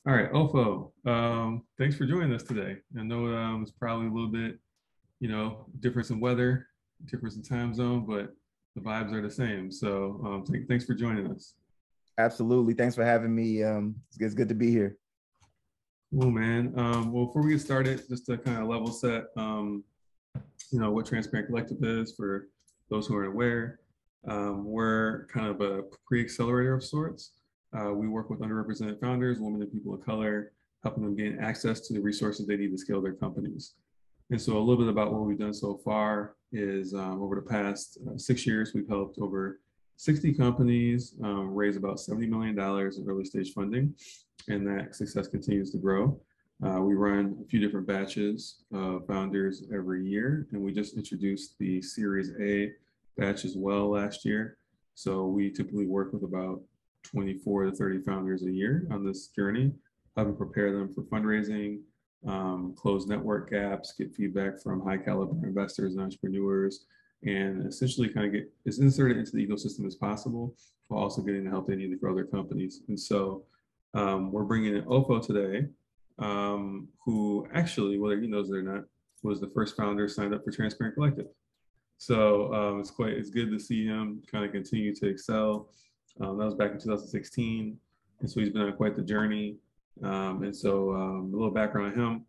All right, Ofo, thanks for joining us today. I know it's probably a little bit, difference in weather, difference in time zone, but the vibes are the same. So thanks for joining us. Absolutely. Thanks for having me. It's good to be here. Cool, man. Well, before we get started, just to kind of level set, what Transparent Collective is for those who aren't aware. We're kind of a pre-accelerator of sorts. We work with underrepresented founders, women and people of color, helping them gain access to the resources they need to scale their companies. And so a little bit about what we've done so far is over the past 6 years, we've helped over 60 companies raise about $70 million in early stage funding, and that success continues to grow. We run a few different batches of founders every year, and we just introduced the Series A batch as well last year. So we typically work with about 24 to 30 founders a year on this journey, helping prepare them for fundraising, close network gaps, get feedback from high caliber investors and entrepreneurs, and essentially kind of get as inserted into the ecosystem as possible while also getting the help they need to grow their companies. And so we're bringing in Ofo today, who actually, whether he knows it or not, was the first founder signed up for Transparent Collective. So it's good to see him kind of continue to excel. That was back in 2016, and so he's been on quite the journey. A little background on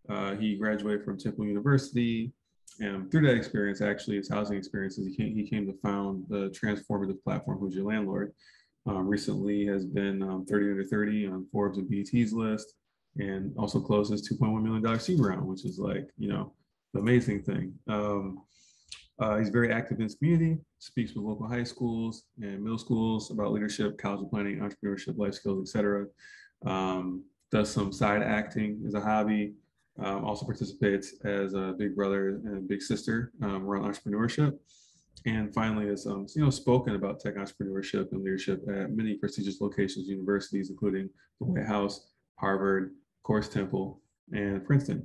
him: he graduated from Temple University, and through that experience, actually his housing experiences, he came to found the transformative platform Who's Your Landlord. Recently has been 30 under 30 on Forbes and BET's list, and also closed his $2.1 million seed round, which is like, the amazing thing. He's very active in his community, speaks with local high schools and middle schools about leadership, college planning, entrepreneurship, life skills, etc. Does some side acting as a hobby. Also participates as a big brother and big sister around entrepreneurship. And finally, has spoken about tech entrepreneurship and leadership at many prestigious locations, universities, including the White House, Harvard, of course, Temple, and Princeton.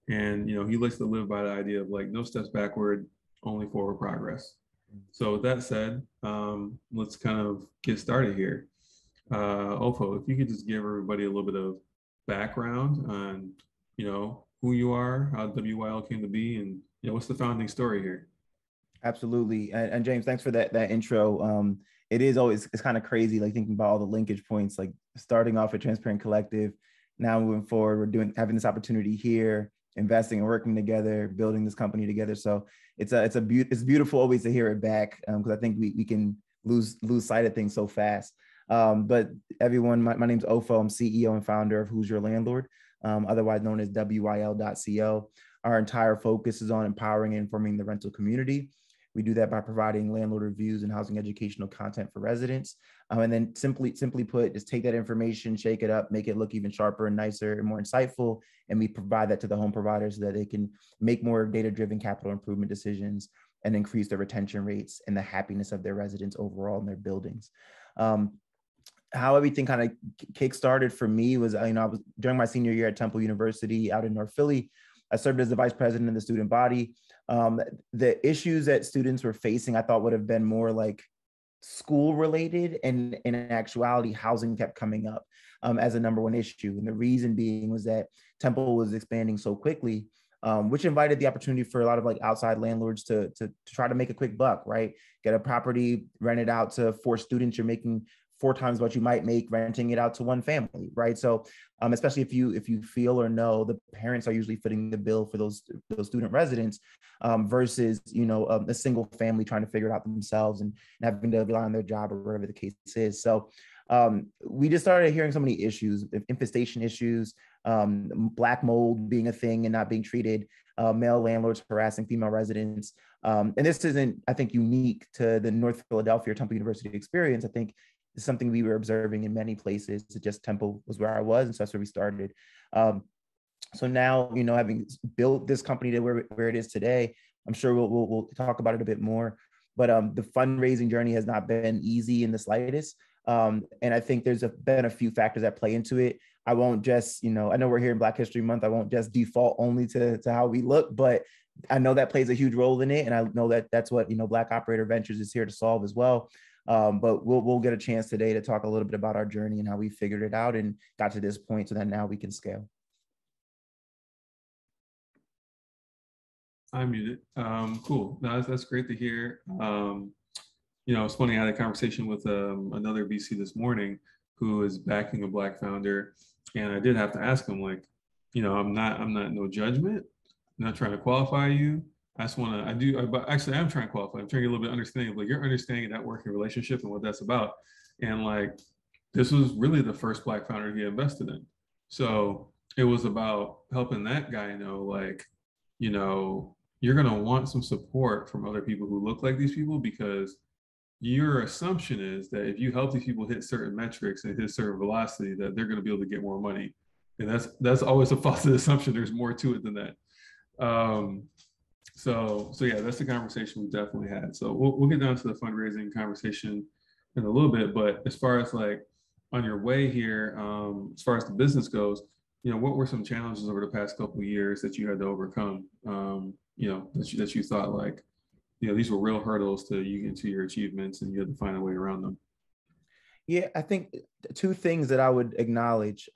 And he likes to live by the idea of like no steps backward, only forward progress. So with that said, let's kind of get started here. Ofo, if you could just give everybody a little bit of background on, who you are, how WYL came to be, and what's the founding story here? Absolutely. And James, thanks for that intro. It is always, it's kind of crazy, like thinking about all the linkage points, like starting off at Transparent Collective, now moving forward, having this opportunity here, investing and working together, building this company together. So it's beautiful always to hear it back, because I think we can lose sight of things so fast. But everyone, my name's Ofo. I'm CEO and founder of Who's Your Landlord, otherwise known as WYL.co. Our entire focus is on empowering and informing the rental community. We do that by providing landlord reviews and housing educational content for residents. And then simply put, just take that information, shake it up, make it look even sharper and nicer and more insightful. And we provide that to the home providers so that they can make more data-driven capital improvement decisions and increase their retention rates and the happiness of their residents overall in their buildings. How everything kind of kick-started for me was, I was during my senior year at Temple University out in North Philly. I served as the vice president of the student body. The issues that students were facing, I thought would have been more like school related, and in actuality, housing kept coming up as a number one issue. And the reason being was that Temple was expanding so quickly, which invited the opportunity for a lot of like outside landlords to try to make a quick buck, right? Get a property, rent it out to 4 students, you're making 4 times what you might make renting it out to 1 family, right? So especially if you feel or know the parents are usually footing the bill for those student residents, versus a single family trying to figure it out themselves and having to rely on their job or whatever the case is. So we just started hearing so many issues, infestation issues, black mold being a thing and not being treated, male landlords harassing female residents. And this isn't, I think, unique to the North Philadelphia or Temple University experience. I think it's something we were observing in many places. It just Temple was where I was, and so that's where we started. So now, having built this company to where it is today, I'm sure we'll talk about it a bit more. But the fundraising journey has not been easy in the slightest. And I think there's been a few factors that play into it. I won't just, I know we're here in Black History Month. I won't just default only to how we look, but I know that plays a huge role in it. And I know that that's what, Black Operator Ventures is here to solve as well. But we'll get a chance today to talk a little bit about our journey and how we figured it out and got to this point so that now we can scale. I'm muted. Cool. No, that's great to hear. It's funny. I had a conversation with another VC this morning who is backing a Black founder, and I did have to ask him, like, I'm not no judgment. I'm not trying to qualify you. I just want to. But actually, I'm trying to qualify. I'm trying to get a little bit of understanding of like your understanding of that working relationship and what that's about. And like, this was really the first Black founder he invested in. So it was about helping that guy know, like, you're going to want some support from other people who look like these people, because your assumption is that if you help these people hit certain metrics and hit certain velocity, that they're going to be able to get more money. And that's always a false assumption. There's more to it than that. So yeah, that's the conversation we definitely had. So we'll get down to the fundraising conversation in a little bit. But as far as like on your way here, as far as the business goes, what were some challenges over the past couple of years that you had to overcome? That you thought like, these were real hurdles to you get to your achievements, and you had to find a way around them. Yeah, I think two things that I would acknowledge.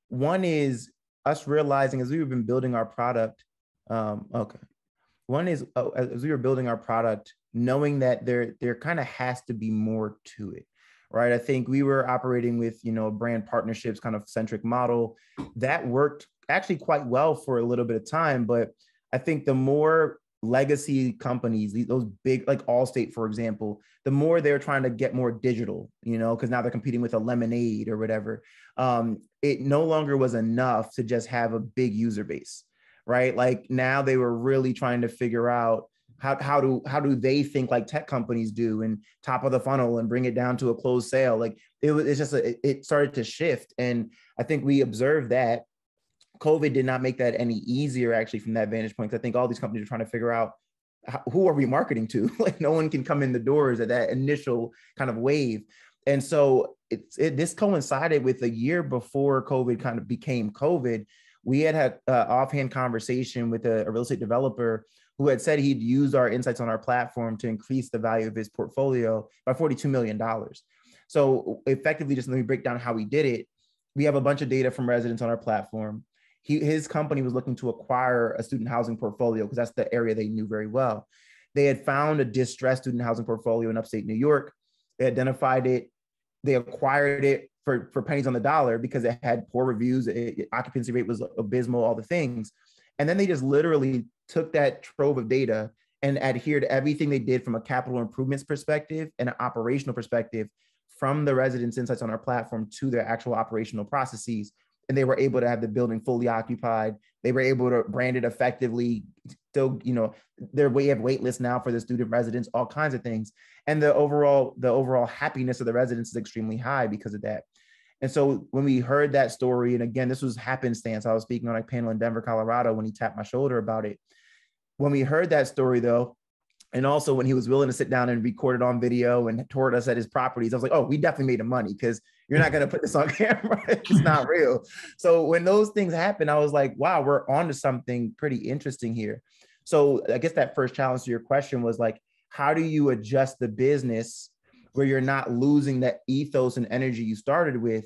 One is us realizing as we've been building our product. One is as we were building our product, knowing that there kind of has to be more to it, right? I think we were operating with, brand partnerships kind of centric model that worked actually quite well for a little bit of time. But I think the more legacy companies, those big, like Allstate, for example, the more they're trying to get more digital, because now they're competing with a Lemonade or whatever. It no longer was enough to just have a big user base, right? Like now they were really trying to figure out how do they think like tech companies do, and top of the funnel and bring it down to a closed sale. Like it started to shift. And I think we observed that COVID did not make that any easier actually from that vantage point. I think all these companies are trying to figure out who are we marketing to? Like no one can come in the doors at that initial kind of wave. And so this coincided with a year before COVID kind of became COVID. We had an offhand conversation with a real estate developer who had said he'd used our insights on our platform to increase the value of his portfolio by $42 million. So effectively, just let me break down how we did it. We have a bunch of data from residents on our platform. His company was looking to acquire a student housing portfolio because that's the area they knew very well. They had found a distressed student housing portfolio in upstate New York. They identified it. They acquired it for pennies on the dollar because it had poor reviews. Occupancy rate was abysmal, all the things. And then they just literally took that trove of data and adhered to everything they did from a capital improvements perspective and an operational perspective from the residents' insights on our platform to their actual operational processes. And they were able to have the building fully occupied. They were able to brand it effectively. Still, we have wait lists now for the student residents, all kinds of things. And the overall happiness of the residents is extremely high because of that. And so when we heard that story, and again, this was happenstance. I was speaking on a panel in Denver, Colorado, when he tapped my shoulder about it. When we heard that story, though, and also when he was willing to sit down and record it on video and toured us at his properties, I was like, oh, we definitely made him money because you're not going to put this on camera. It's not real. So when those things happen, I was like, wow, we're onto something pretty interesting here. So I guess that first challenge to your question was like, how do you adjust the business where you're not losing that ethos and energy you started with,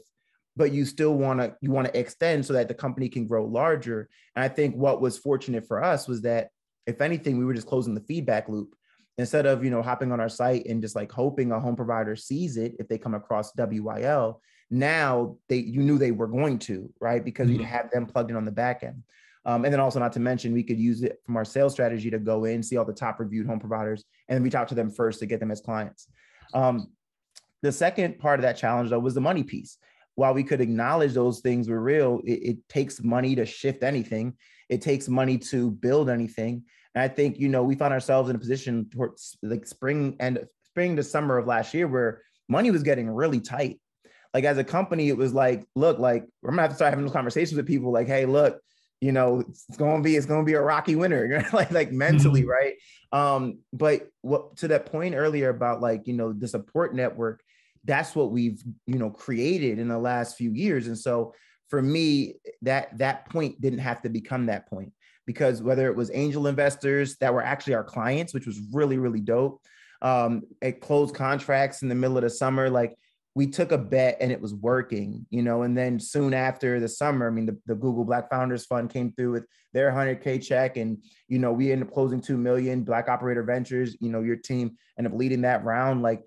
but you still want to extend so that the company can grow larger? And I think what was fortunate for us was that, if anything, we were just closing the feedback loop. Instead of, hopping on our site and just like hoping a home provider sees it if they come across WYL, now you knew they were going to, right? Because you'd have them plugged in on the back end. And then also, not to mention, we could use it from our sales strategy to go in, see all the top reviewed home providers, and reach out to them first to get them as clients. The second part of that challenge, though, was the money piece. While we could acknowledge those things were real, it takes money to shift anything. It takes money to build anything. And I think, we found ourselves in a position towards like spring to summer of last year where money was getting really tight. Like as a company, it was like, look, like we're gonna have to start having those conversations with people like, hey, look, it's gonna be a rocky winter, like mentally, right? But to that point earlier about like, the support network, that's what we've, created in the last few years. And so for me, that point didn't have to become that point, because whether it was angel investors that were actually our clients, which was really, really dope, It closed contracts in the middle of the summer. Like we took a bet and it was working, and then soon after the summer, I mean, the Google Black Founders Fund came through with their 100K check, and, we ended up closing 2 million. Black Operator Ventures, your team ended up leading that round. Like,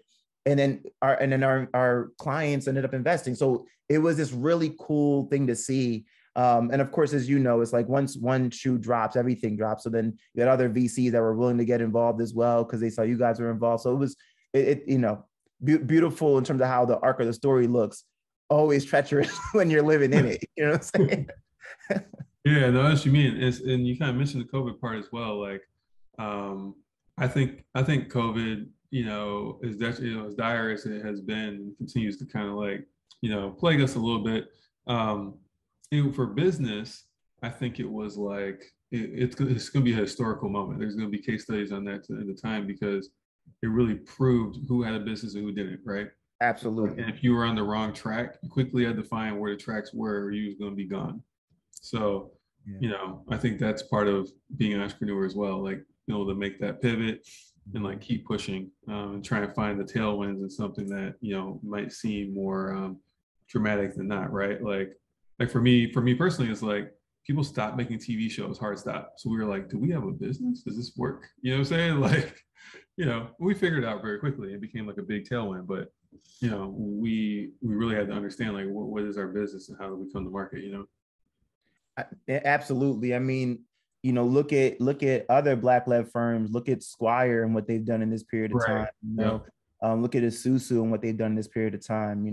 and then our clients ended up investing. So it was this really cool thing to see. And of course, as you know, it's like once one shoe drops, everything drops. So then you had other VCs that were willing to get involved as well because they saw you guys were involved. So it was, beautiful in terms of how the arc of the story looks. Always treacherous when you're living in it. You know what I'm saying? Yeah, no, that's what you mean. And you kind of mentioned the COVID part as well. Like, I think COVID, is that as dire as it has been, continues to kind of like, plague us a little bit. Um, for business, I think it was like it's going to be a historical moment. There's going to be case studies on that in the time because it really proved who had a business and who didn't, right? Absolutely. And if you were on the wrong track, you quickly had to find where the tracks were, or you was going to be gone. So, I think that's part of being an entrepreneur as well, like to make that pivot and like keep pushing and try and find the tailwinds in something that might seem more dramatic than not, right? Like for me personally, it's like people stopped making TV shows, hard stop. So we were like, do we have a business? Does this work? You know what I'm saying? Like, we figured it out very quickly. It became like a big tailwind, but we really had to understand like what is our business and how do we come to market, Absolutely. I mean, look at other Black-led firms. Look at Squire and what they've done in this period of time. Right. Look at Isuzu and what they've done in this period of time.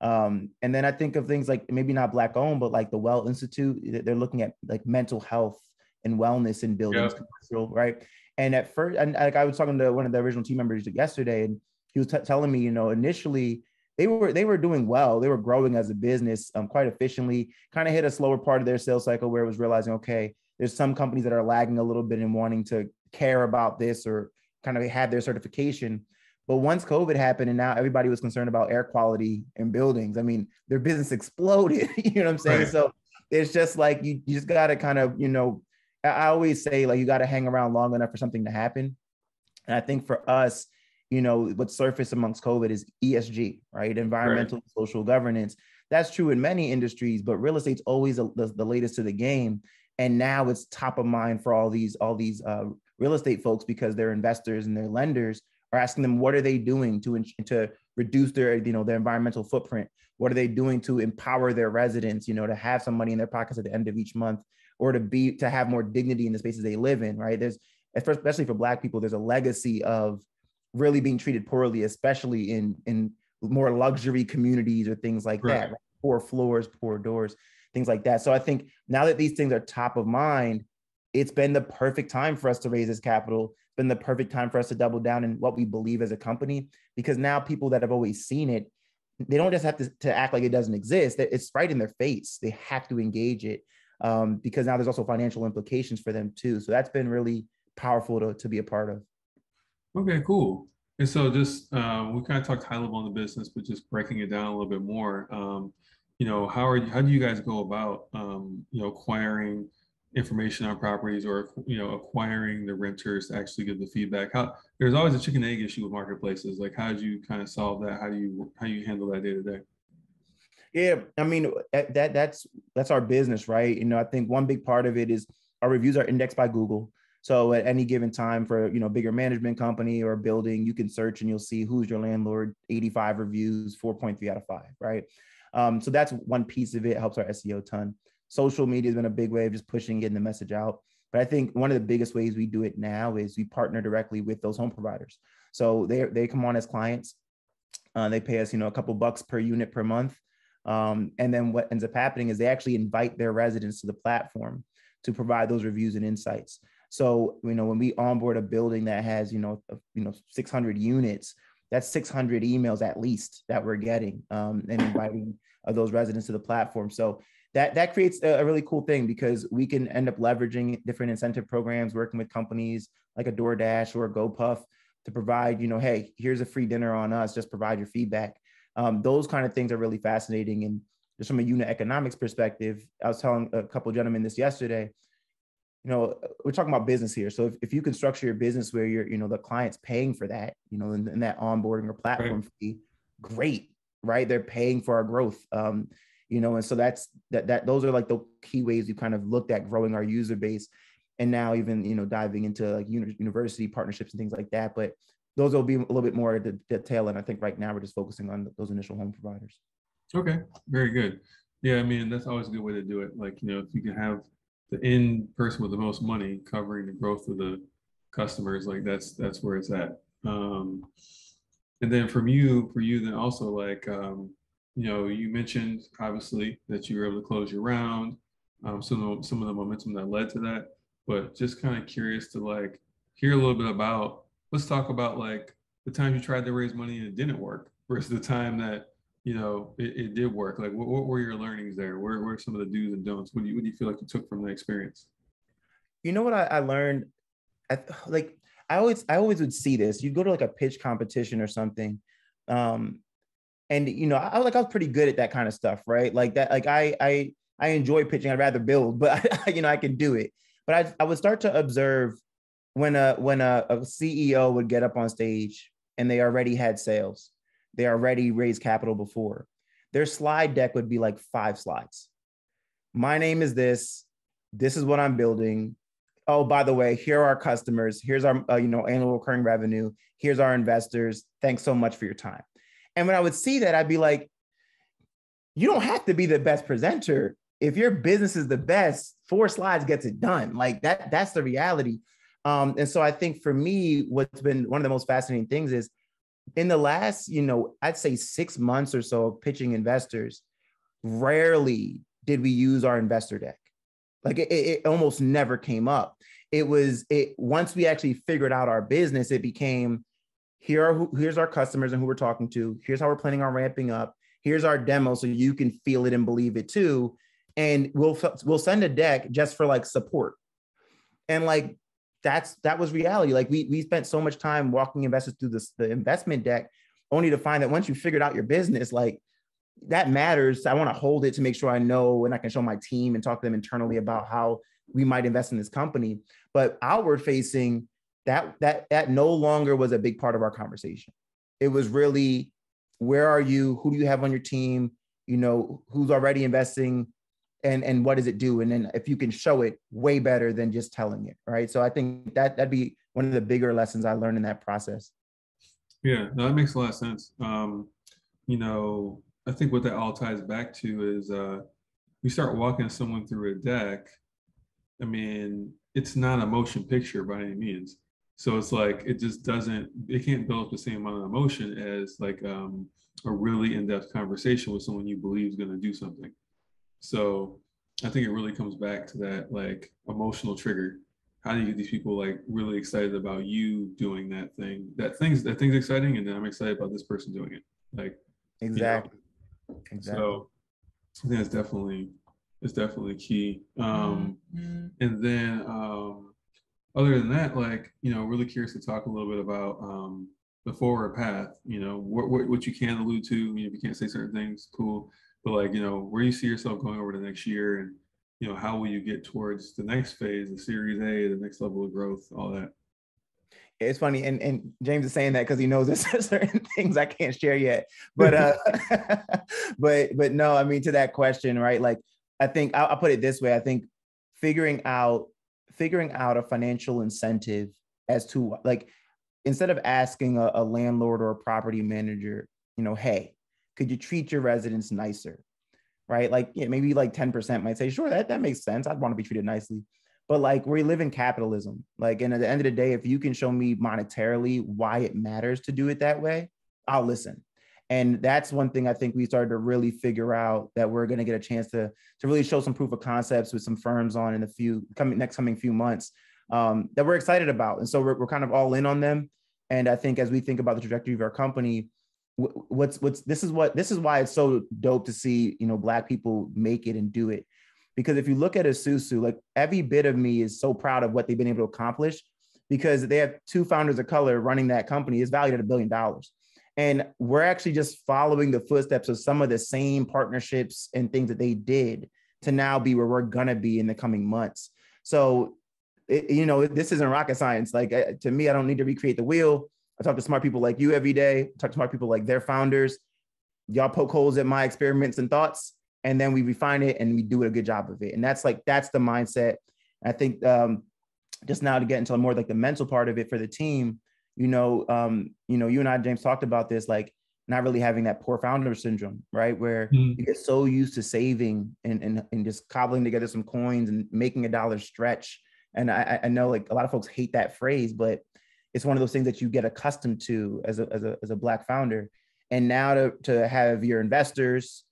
And then I think of things like maybe not Black-owned, but like the Well Institute. They're looking at like mental health and wellness in buildings, right? And at first, and like I was talking to one of the original team members yesterday, and he was telling me, initially they were doing well. They were growing as a business quite efficiently, kind of hit a slower part of their sales cycle where it was realizing, okay, there's some companies that are lagging a little bit in wanting to care about this or kind of have their certification. But once COVID happened and now everybody was concerned about air quality in buildings, I mean, their business exploded. You know what I'm saying? Right. So it's just like, you just got to kind of, I always say like, you got to hang around long enough for something to happen. And I think for us, what surfaced amongst COVID is ESG, right? Environmental, right. Social governance. That's true in many industries, but real estate's always the latest to the game. And now it's top of mind for all these real estate folks because their investors and their lenders are asking them, what are they doing to reduce their, their environmental footprint? What are they doing to empower their residents, to have some money in their pockets at the end of each month, or to have more dignity in the spaces they live in, right? There's, especially for Black people, there's a legacy of really being treated poorly, especially in more luxury communities or things like that, right? Poor floors, poor doors, things like that. So I think now that these things are top of mind, it's been the perfect time for us to raise this capital. It's been the perfect time for us to double down in what we believe as a company, because now people that have always seen it, they don't just have to act like it doesn't exist. It's right in their face. They have to engage it because now there's also financial implications for them too. So that's been really powerful to be a part of. Okay, cool. And so just we kind of talked high level on the business, but just breaking it down a little bit more. How do you guys go about acquiring information on properties or acquiring the renters to actually give the feedback? There's always a chicken and egg issue with marketplaces. Like how do you kind of solve that? How do you handle that day to day? Yeah, I mean that's our business, right? I think one big part of it is our reviews are indexed by Google. So at any given time for, bigger management company or building, you can search and you'll see who's your landlord, 85 reviews, 4.3 out of 5, right? So that's one piece of it. It helps our SEO a ton. Social media has been a big way of just pushing, getting the message out. But I think one of the biggest ways we do it now is we partner directly with those home providers. So they come on as clients. They pay us, a couple bucks per unit per month. And then what ends up happening is they actually invite their residents to the platform to provide those reviews and insights. So, when we onboard a building that has, 600 units, that's 600 emails at least that we're getting and inviting those residents to the platform. So that creates a really cool thing because we can end up leveraging different incentive programs, working with companies like a DoorDash or a GoPuff to provide, hey, here's a free dinner on us, just provide your feedback. Those kind of things are really fascinating. And just from a unit economics perspective, I was telling a couple of gentlemen this yesterday, we're talking about business here. So if you can structure your business where the client's paying for that, in that onboarding or platform fee, great, right? They're paying for our growth. And so those are like the key ways we kind of looked at growing our user base. And now even, diving into like university partnerships and things like that. But those will be a little bit more at the tail end. I think right now we're just focusing on those initial home providers. Okay, very good. Yeah, I mean, that's always a good way to do it. Like, if you can have the end person with the most money covering the growth of the customers, like that's where it's at. And then for you then also like, you mentioned obviously that you were able to close your round, some of the momentum that led to that, but just kind of curious to like hear a little bit about, let's talk about like the time you tried to raise money and it didn't work versus the time that, it did work. Like what were your learnings there? Where were some of the do's and don'ts? What do you feel like you took from the experience? You know what I learned? I always would see this. You'd go to like a pitch competition or something. And I was pretty good at that kind of stuff, right? Like that, like I enjoy pitching. I'd rather build, but I can do it. But I would start to observe when a CEO would get up on stage and they already had sales, they already raised capital before. Their slide deck would be like 5 slides. My name is this. This is what I'm building. Oh, by the way, here are our customers. Here's our annual recurring revenue. Here's our investors. Thanks so much for your time. And when I would see that, I'd be like, you don't have to be the best presenter. If your business is the best, 4 slides gets it done. Like that's the reality. And so I think for me, what's been one of the most fascinating things is in the last, I'd say 6 months or so of pitching investors, rarely did we use our investor deck. Like it almost never came up. Once we actually figured out our business, it became, here's our customers and who we're talking to. Here's how we're planning on ramping up. Here's our demo so you can feel it and believe it too. And we'll send a deck just for like support. And like, that was reality. Like we spent so much time walking investors through the investment deck, only to find that once you figured out your business, like that matters. I want to hold it to make sure I know and I can show my team and talk to them internally about how we might invest in this company. But outward facing, that no longer was a big part of our conversation. It was really, where are you? Who do you have on your team? Who's already investing? And what does it do? And then if you can show it, way better than just telling it, right? So I think that'd be one of the bigger lessons I learned in that process. Yeah, no, that makes a lot of sense. I think what that all ties back to is you start walking someone through a deck. I mean, it's not a motion picture by any means. So it's like, it can't build up the same amount of emotion as like a really in-depth conversation with someone you believe is going to do something. So I think it really comes back to that like emotional trigger. How do you get these people like really excited about you doing that thing? That thing's exciting, and then I'm excited about this person doing it. Like exactly. So I think it's definitely key. And then other than that, like really curious to talk a little bit about the forward path. What you can allude to. If you can't say certain things, cool. But like, where you see yourself going over the next year, and how will you get towards the next phase, the Series A, the next level of growth, all that. It's funny, and James is saying that because he knows there's certain things I can't share yet. But but no, I mean, to that question, right? Like, I think I'll put it this way. I think figuring out a financial incentive as to, like, instead of asking a landlord or a property manager, hey, could you treat your residents nicer? Right? Like, yeah, maybe like 10% might say, sure, that makes sense. I'd want to be treated nicely. But like, we live in capitalism. Like, and at the end of the day, if you can show me monetarily why it matters to do it that way, I'll listen. And that's one thing I think we started to really figure out, that we're going to get a chance to really show some proof of concepts with some firms on in the next coming few months that we're excited about. And so we're kind of all in on them. And I think as we think about the trajectory of our company, this is why it's so dope to see, Black people make it and do it. Because if you look at Ezeugwu, like, every bit of me is so proud of what they've been able to accomplish, because they have 2 founders of color running that company. It's valued at $1 billion. And we're actually just following the footsteps of some of the same partnerships and things that they did to now be where we're going to be in the coming months. So this isn't rocket science. Like to me, I don't need to recreate the wheel. I talk to smart people like you every day. I talk to smart people like their founders. Y'all poke holes at my experiments and thoughts, and then we refine it and we do a good job of it. And that's the mindset. I think just now to get into more like the mental part of it for the team, you and I, James, talked about this, like not really having that poor founder syndrome, right? Where you get so used to saving and just cobbling together some coins and making a dollar stretch. And I know like a lot of folks hate that phrase, but it's one of those things that you get accustomed to as a Black founder. And now to have your investors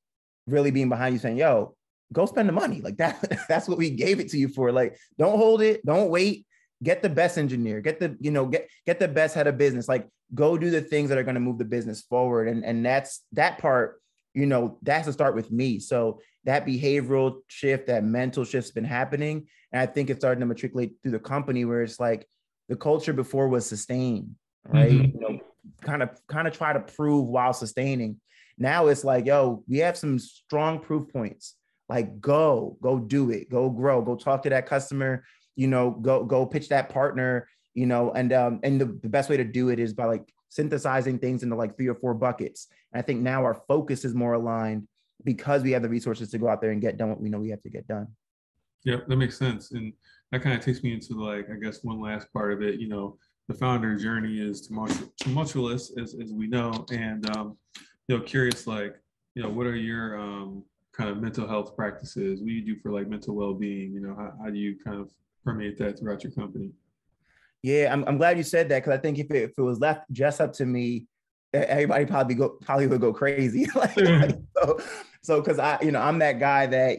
really being behind you saying, yo, go spend the money. Like that's what we gave it to you for. Like, don't hold it, don't wait, get the best engineer, get the best head of business, like go do the things that are going to move the business forward. And that's that part, that's to start with me. So that behavioral shift, that mental shift's been happening. And I think it's starting to matriculate through the company where it's like the culture before was sustain, right? Kind of try to prove while sustaining. Now it's like, yo, we have some strong proof points. Like go do it, go grow, go talk to that customer, go pitch that partner, and the best way to do it is by like synthesizing things into like 3 or 4 buckets. And I think now our focus is more aligned because we have the resources to go out there and get done what we know we have to get done. Yeah, that makes sense. And that kind of takes me into like, I guess one last part of it, the founder journey is tumultuous as we know. And, curious, like, what are your kind of mental health practices? What do you do for like mental well-being? How do you kind of permeate that throughout your company? Yeah, I'm glad you said that, because I think if it was left just up to me, everybody probably would go crazy. So because I'm that guy that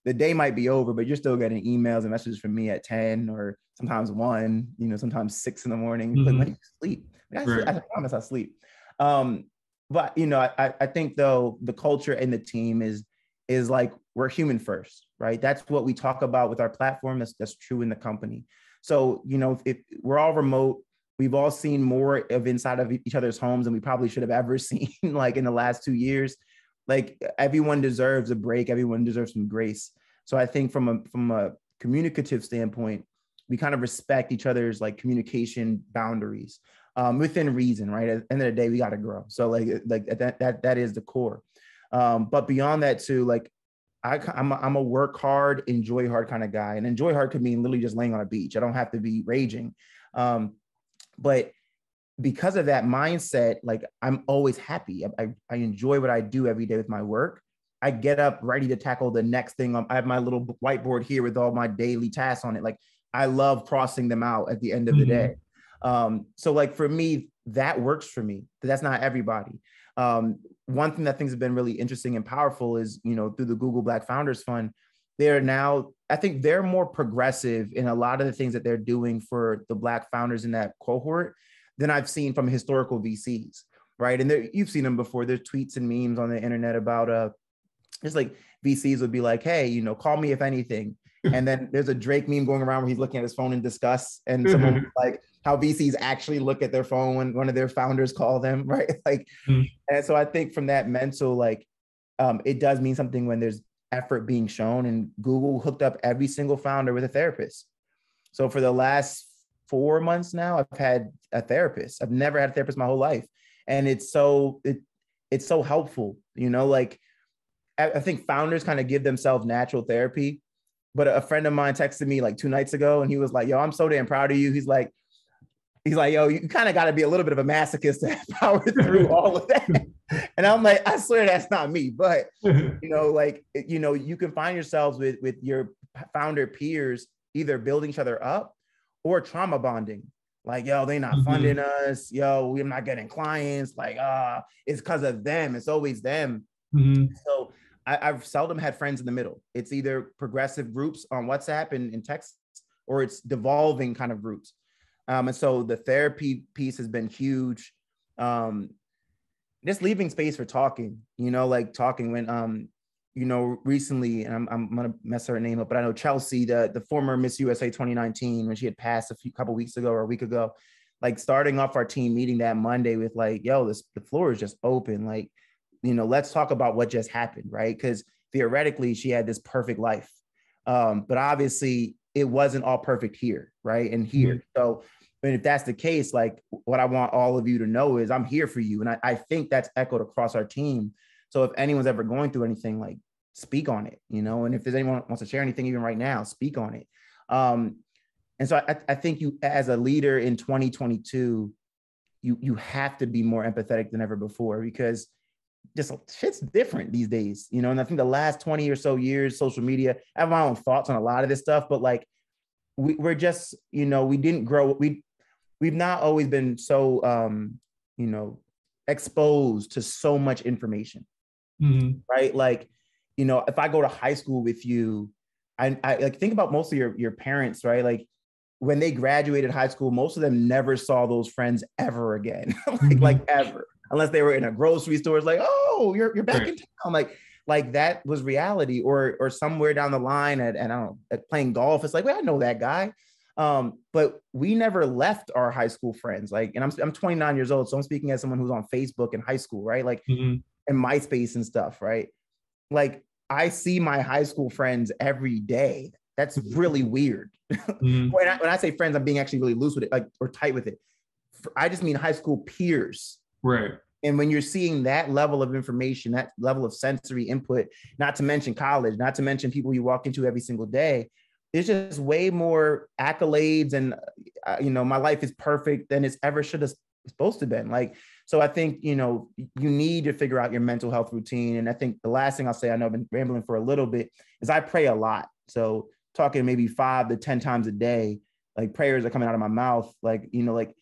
the day might be over, but you're still getting emails and messages from me at 10 or sometimes 1, sometimes 6 in the morning. Like, when you sleep, I promise I sleep. But I think though the culture and the team is like we're human first, right? That's what we talk about with our platform. That's true in the company. So if we're all remote, we've all seen more of inside of each other's homes than we probably should have ever seen, like in the last 2 years. Like everyone deserves a break. Everyone deserves some grace. So I think from a communicative standpoint, we kind of respect each other's like communication boundaries within reason, right? At the end of the day, we got to grow. So like that is the core. But beyond that too, like I'm a work hard, enjoy hard kind of guy. And enjoy hard could mean literally just laying on a beach. I don't have to be raging. But because of that mindset, like I'm always happy. I enjoy what I do every day with my work. I get up ready to tackle the next thing. I have my little whiteboard here with all my daily tasks on it. Like I love crossing them out at the end of the day. So like for me, that works for me, but that's not everybody. One thing that I think has been really interesting and powerful is, through the Google Black Founders Fund, I think they're more progressive in a lot of the things that they're doing for the Black founders in that cohort than I've seen from historical VCs, right? And you've seen them before. There's tweets and memes on the internet about just like VCs would be like, hey, call me if anything. And then there's a Drake meme going around where he's looking at his phone in disgust, and someone was like, how VCs actually look at their phone when one of their founders call them, right? Like, and so I think from that mental, like, it does mean something when there's effort being shown. And Google hooked up every single founder with a therapist. So for the last 4 months now, I've had a therapist. I've never had a therapist my whole life, and it's so helpful. Like I think founders kind of give themselves natural therapy. But a friend of mine texted me like 2 nights ago, and he was like, yo, I'm so damn proud of you. He's like, yo, you kind of got to be a little bit of a masochist to power through all of that. And I'm like, I swear that's not me. But, you can find yourselves with your founder peers, either building each other up or trauma bonding. Like, yo, they not funding us. Yo, we're not getting clients. Like, it's because of them. It's always them. So I've seldom had friends in the middle. It's either progressive groups on WhatsApp and text, or it's devolving kind of groups. And so the therapy piece has been huge. Just leaving space for talking, like talking when, recently, and I'm going to mess her name up, but I know Chelsea, the former Miss USA 2019, when she had passed a couple weeks ago or a week ago, like starting off our team meeting that Monday with like, yo, the floor is just open. Like, let's talk about what just happened, right? Because theoretically, she had this perfect life. But obviously, it wasn't all perfect here, right? And here. Mhm. So, and if that's the case, like what I want all of you to know is I'm here for you. And I think that's echoed across our team. So if anyone's ever going through anything, like speak on it, you know, and if there's anyone who wants to share anything even right now, speak on it. And so I think you, as a leader in 2022, you have to be more empathetic than ever before, because just shit's different these days, you know. And I think the last 20 or so years, social media, I have my own thoughts on a lot of this stuff, but like we're just, you know, we didn't grow. We've not always been so, you know, exposed to so much information, right? Like, you know, if I go to high school with you, I like think about most of your parents, right? Like when they graduated high school, most of them never saw those friends ever again, like ever, unless they were in a grocery store. It's like, oh, you're back in town, like that was reality, or somewhere down the line at I don't know, at playing golf. It's like, well, I know that guy. But we never left our high school friends. Like, and I'm 29 years old, so I'm speaking as someone who's on Facebook in high school, right? Like, and MySpace and stuff, right? Like, I see my high school friends every day. That's really weird. When I say friends, I'm being actually really loose with it, like, or tight with it. I just mean high school peers. Right. And when you're seeing that level of information, that level of sensory input, not to mention college, not to mention people you walk into every single day, there's just way more accolades and, you know, my life is perfect than it's ever should have supposed to been. Like, so I think, you know, you need to figure out your mental health routine. And I think the last thing I'll say, I know I've been rambling for a little bit, is I pray a lot. So talking maybe 5 to 10 times a day, like prayers are coming out of my mouth, like, you know, like,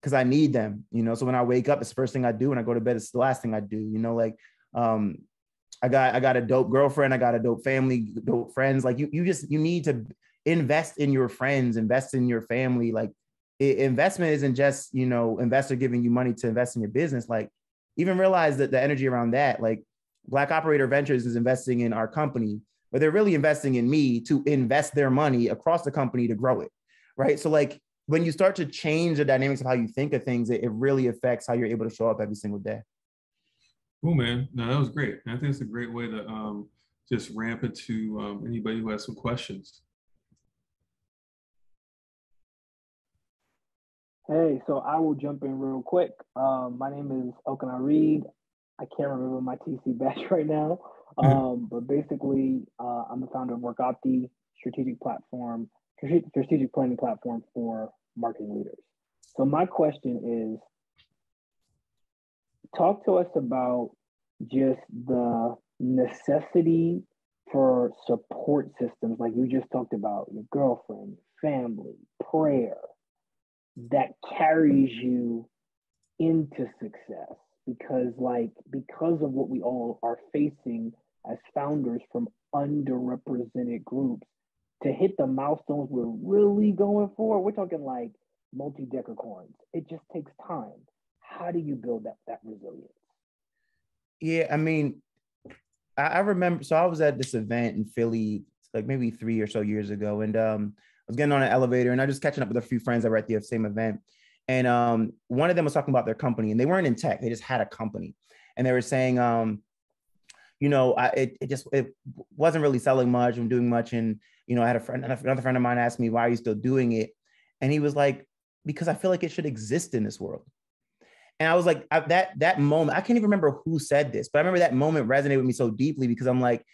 because I need them, you know. So when I wake up, it's the first thing I do. When I go to bed, it's the last thing I do, you know. Like, I got a dope girlfriend, I got a dope family, dope friends. Like you need to invest in your friends, invest in your family. Like, investment isn't just, you know, investor giving you money to invest in your business. Like, even realize that the energy around that, like Black Operator Ventures is investing in our company, but they're really investing in me to invest their money across the company to grow it, right? So like, when you start to change the dynamics of how you think of things, it really affects how you're able to show up every single day. Cool, man. No, that was great. And I think it's a great way to just ramp it to anybody who has some questions. Hey, so I will jump in real quick. My name is Okana Reed. I can't remember my TC badge right now, but basically, I'm the founder of WorkOpti, strategic planning platform for marketing leaders. So my question is, talk to us about just the necessity for support systems, like you just talked about, your girlfriend, family, prayer, that carries you into success. Because of what we all are facing as founders from underrepresented groups, to hit the milestones we're really going for, we're talking like multi-decacorns. It just takes time. How do you build that resilience? Yeah, I mean, I remember, so I was at this event in Philly, like maybe 3 or so years ago. And I was getting on an elevator and I was just catching up with a few friends that were at the same event. And one of them was talking about their company, and they weren't in tech. They just had a company. And they were saying, you know, it wasn't really selling much and doing much. And, you know, I had another friend of mine asked me, why are you still doing it? And he was like, because I feel like it should exist in this world. And I was like, that moment, I can't even remember who said this, but I remember that moment resonated with me so deeply, because I'm like,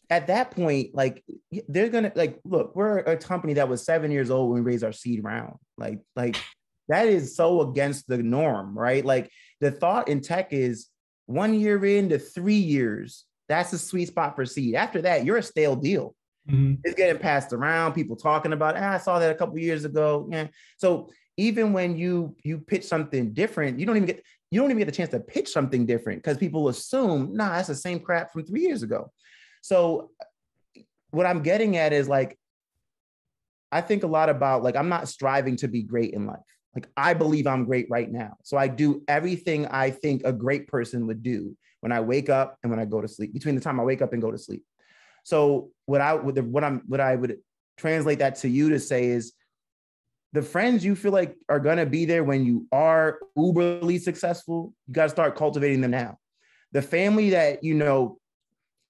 at that point, like, they're gonna, like, look, we're a company that was 7 years old when we raised our seed round. Like that is so against the norm, right? Like, the thought in tech is 1 year into 3 years, that's the sweet spot for seed. After that, you're a stale deal. It's getting passed around, people talking about, I saw that a couple of years ago. Yeah. So even when you pitch something different, you don't even get the chance to pitch something different, because people assume, nah, that's the same crap from 3 years ago. So what I'm getting at is, like, I think a lot about, like, I'm not striving to be great in life. Like, I believe I'm great right now. So I do everything I think a great person would do when I wake up and when I go to sleep, between the time I wake up and go to sleep. So what I would translate that to you to say is, the friends you feel like are going to be there when you are uberly successful, you got to start cultivating them now. The family that, you know,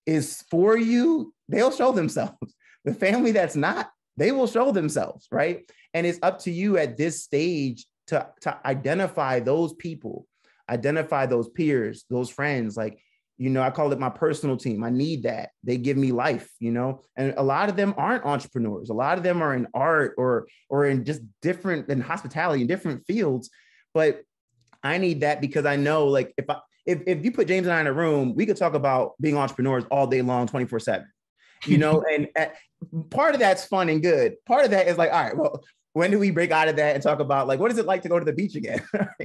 is for you, they'll show themselves. The family that's not, they will show themselves, right? And it's up to you at this stage to identify those people, identify those peers, those friends. Like, you know, I call it my personal team. I need that. They give me life, you know, and a lot of them aren't entrepreneurs. A lot of them are in art or in just different, in hospitality, in different fields. But I need that because I know, like, if you put James and I in a room, we could talk about being entrepreneurs all day long, 24/7, you know, and part of that's fun and good. Part of that is like, all right, well, when do we break out of that and talk about, like, what is it like to go to the beach again?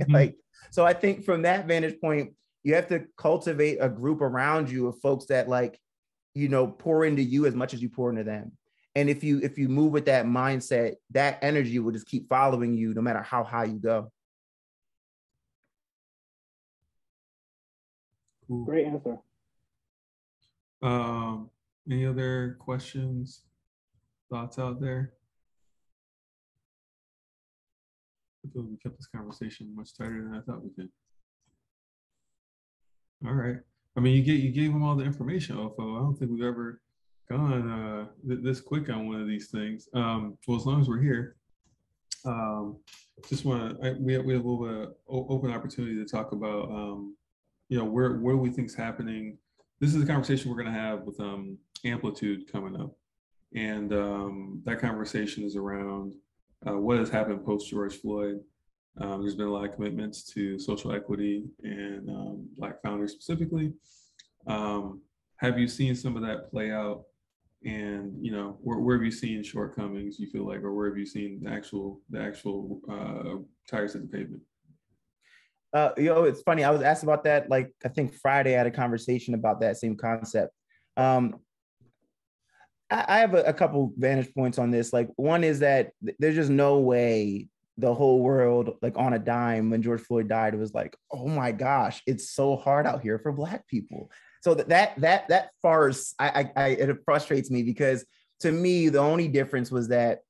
Like, so I think from that vantage point, you have to cultivate a group around you of folks that, like, you know, pour into you as much as you pour into them. And if you move with that mindset, that energy will just keep following you no matter how high you go. Cool. Great answer. Any other questions, thoughts out there? I feel we kept this conversation much tighter than I thought we could. All right. I mean, you gave them all the information, Ofo. I don't think we've ever gone this quick on one of these things. Well, as long as we're here, just want to, we have a little bit of open opportunity to talk about, you know, where we think is happening. This is a conversation we're going to have with Amplitude coming up, and that conversation is around what has happened post George Floyd. There's been a lot of commitments to social equity and Black founders specifically. Have you seen some of that play out? And, you know, where have you seen shortcomings, you feel like, or where have you seen the actual tires at the pavement? You know, it's funny. I was asked about that, like, I think Friday I had a conversation about that same concept. I have a couple vantage points on this. Like, one is that there's just no way the whole world, like, on a dime when George Floyd died, it was like, oh my gosh, it's so hard out here for Black people. So that farce, it frustrates me, because to me, the only difference was that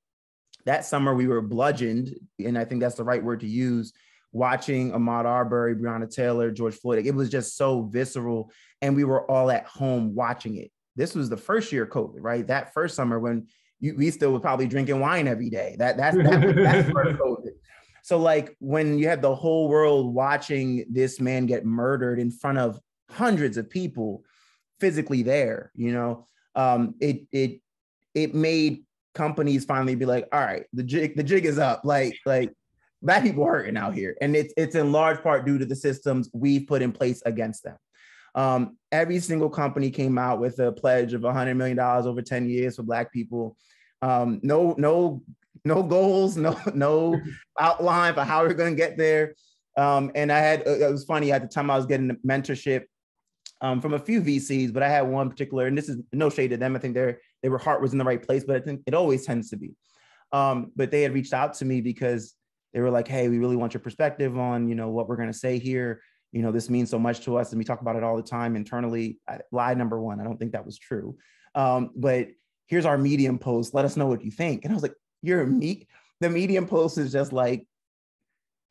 summer we were bludgeoned, and I think that's the right word to use, watching Ahmaud Arbery, Breonna Taylor, George Floyd. It was just so visceral, and we were all at home watching it. This was the first year of COVID, right? That first summer when we still were probably drinking wine every day. That's first COVID. So, like, when you have the whole world watching this man get murdered in front of hundreds of people physically there, you know, it made companies finally be like, all right, the jig is up. Like Black people hurting out here, and it's in large part due to the systems we've put in place against them. Every single company came out with a pledge of $100 million over 10 years for Black people. No goals, no outline for how we're going to get there. And it was funny, at the time I was getting mentorship from a few VCs, but I had one particular, and this is no shade to them. I think their heart was in the right place, but I think it always tends to be. But they had reached out to me because they were like, hey, we really want your perspective on, you know, what we're going to say here. You know, this means so much to us, and we talk about it all the time internally. Lie number one, I don't think that was true. But here's our Medium post. Let us know what you think. And I was like, the Medium post is just like,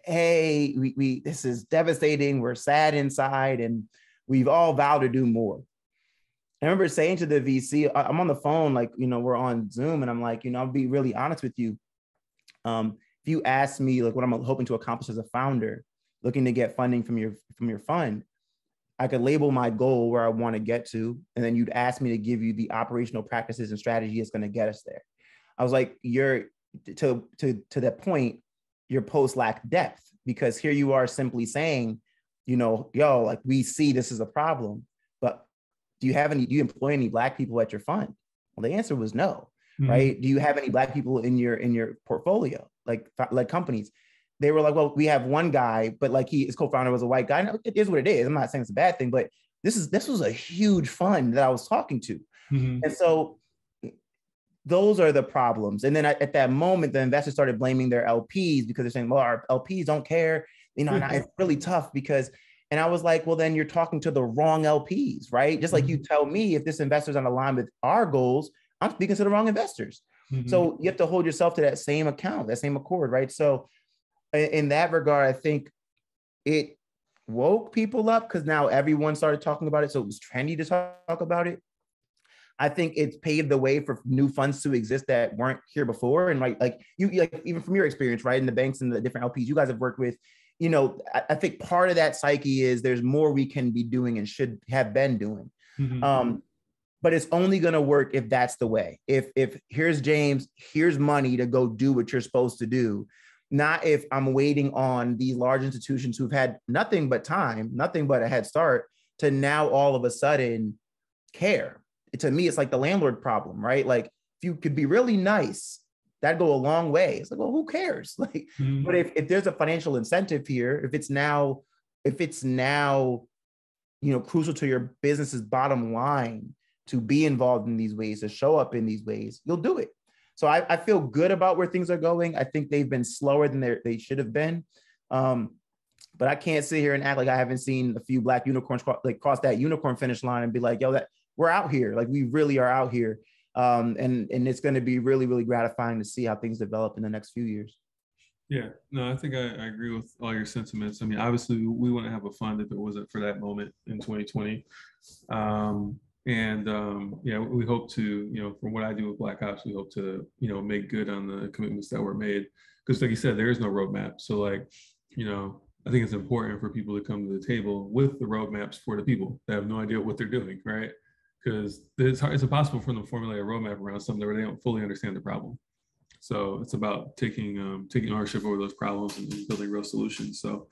hey, we this is devastating. We're sad inside, and we've all vowed to do more. I remember saying to the VC, I'm on the phone, like, you know, we're on Zoom, and I'm like, you know, I'll be really honest with you. If you ask me, like, what I'm hoping to accomplish as a founder, looking to get funding from your fund, I could label my goal where I want to get to, and then you'd ask me to give you the operational practices and strategy that's going to get us there. I was like, you're to that point, your posts lack depth, because here you are simply saying, you know, yo, like, we see this is a problem, but do you employ any Black people at your fund? Well, the answer was no, right? Do you have any Black people in your portfolio, like companies? They were like, well, we have one guy, but like his co-founder was a white guy. And it is what it is. I'm not saying it's a bad thing, but this was a huge fund that I was talking to. And so those are the problems. And then at that moment, the investors started blaming their LPs, because they're saying, well, our LPs don't care. You know, and it's really tough because, and I was like, well, then you're talking to the wrong LPs, right? Just like you tell me, if this investor's on aligned with our goals, I'm speaking to the wrong investors. So you have to hold yourself to that same account, that same accord, right? So in that regard, I think it woke people up, because now everyone started talking about it. So it was trendy to talk about it. I think it's paved the way for new funds to exist that weren't here before. And like you, like even from your experience, right, in the banks and the different LPs you guys have worked with, you know, I think part of that psyche is there's more we can be doing and should have been doing. But it's only going to work if that's the way. If here's James, here's money to go do what you're supposed to do, not if I'm waiting on these large institutions who've had nothing but time, nothing but a head start to now all of a sudden care. To me, it's like the landlord problem, right? Like if you could be really nice, that'd go a long way. It's like, well, who cares? Like, but if there's a financial incentive here, if it's now, you know, crucial to your business's bottom line to be involved in these ways, to show up in these ways, you'll do it. So I feel good about where things are going. I think they've been slower than they should have been. But I can't sit here and act like I haven't seen a few black unicorns cross that unicorn finish line and be like, yo, that we're out here. Like we really are out here. And it's going to be really, really gratifying to see how things develop in the next few years. Yeah, no, I think I agree with all your sentiments. I mean, obviously we wouldn't have a fund if it wasn't for that moment in 2020. Yeah, we hope to, you know, from what I do with Black Ops, we hope to, you know, make good on the commitments that were made. Because like you said, there is no roadmap. So like, you know, I think it's important for people to come to the table with the roadmaps for the people that have no idea what they're doing, right? Because it's impossible for them to formulate a roadmap around something where they don't fully understand the problem. So it's about taking ownership over those problems and building real solutions. So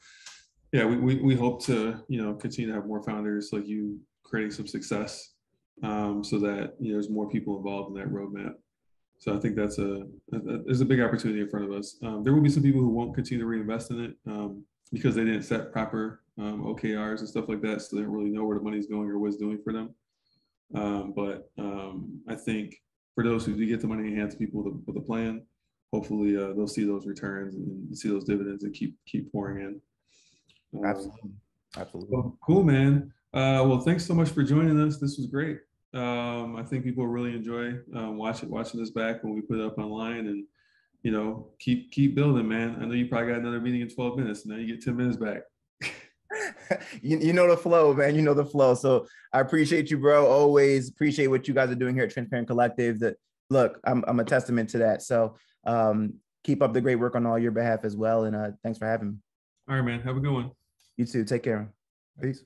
yeah, we hope to, you know, continue to have more founders like you creating some success, so that, you know, there's more people involved in that roadmap. So I think there's a big opportunity in front of us. There will be some people who won't continue to reinvest in it because they didn't set proper OKRs and stuff like that, so they don't really know where the money's going or what it's doing for them. But I think for those who do get the money in hands, people with a plan, hopefully they'll see those returns and see those dividends and keep pouring in. Absolutely. Well, cool, man. Well, thanks so much for joining us. This was great. I think people will really enjoy watching this back when we put it up online, and, you know, keep building, man. I know you probably got another meeting in 12 minutes. Now you get 10 minutes back. You know the flow, man. You know the flow. So I appreciate you, bro. Always appreciate what you guys are doing here at Transparent Collective. That look, I'm a testament to that. So keep up the great work on all your behalf as well. And thanks for having me. All right, man. Have a good one. You too. Take care. Peace.